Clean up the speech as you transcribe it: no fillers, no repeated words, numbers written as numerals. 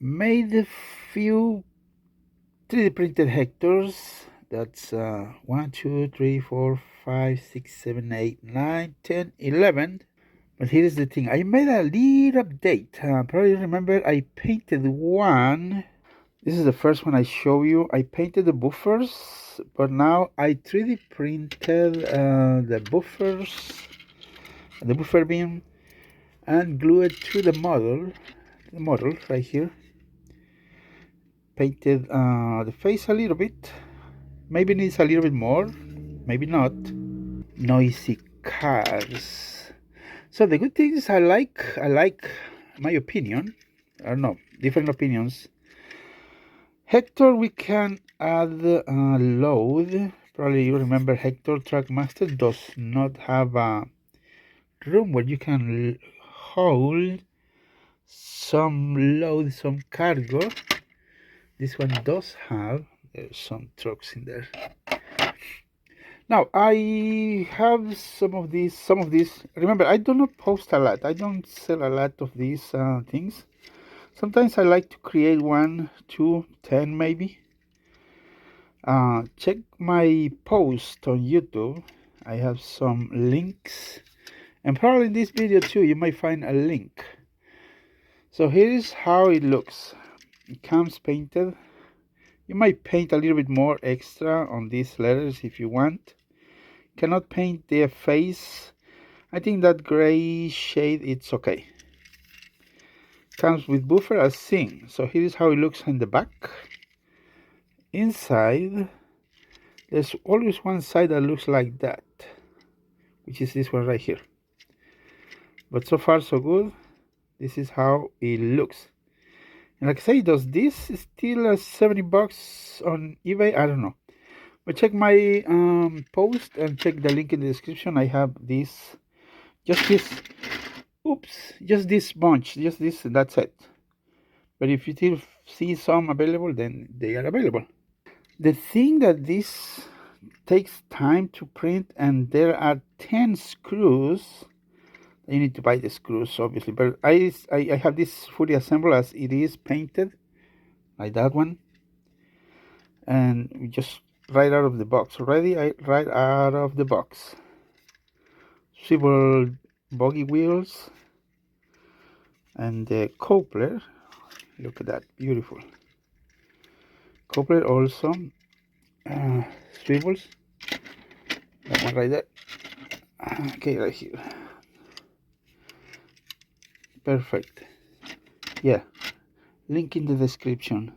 made a few 3D printed Hectors. That's 1, 2, 3, 4, 5, 6, 7, 8, 9, 10, 11. But here's the thing, I made a little update. Probably remember I painted one. This is the first one I show you. I painted the buffers, but now I 3D printed the buffers, the buffer beam, and glue it to the model right here. Painted the face a little bit. Maybe needs a little bit more, maybe not. Noisy cars. So the good thing is I like my opinion. I don't know, different opinions. Hector, we can add load. Probably you remember Hector Trackmaster does not have a room where you can hold some load, some cargo. This one does have. There's some trucks in there. Now I have some of these. Remember, I do not post a lot. I don't sell a lot of these things. Sometimes I like to create 1, 2, 10 maybe. Check my post on YouTube. I have some links, and probably in this video too you might find a link. So here is how it looks. It comes painted. You might paint a little bit more extra on these letters if you want. Cannot paint their face. I think that gray shade, it's okay. Comes with buffer as seen. So here is how it looks in the back. Inside, there's always one side that looks like that, which is this one right here. But so far so good. This is how it looks. And like I say, does this still 70 bucks on eBay? I don't know. But check my post and check the link in the description. I have this, just this bunch, just this, and that's it. But if you still see some available, then they are available. The thing that this takes time to print, and there are 10 screws. You need to buy the screws, obviously, but I have this fully assembled as it is painted, like that one, and just right out of the box, right out of the box. Swivel buggy wheels, and the coupler. Look at that, beautiful coupler. Also swivels. That one right there. Okay, right here. Perfect. Yeah, link in the description.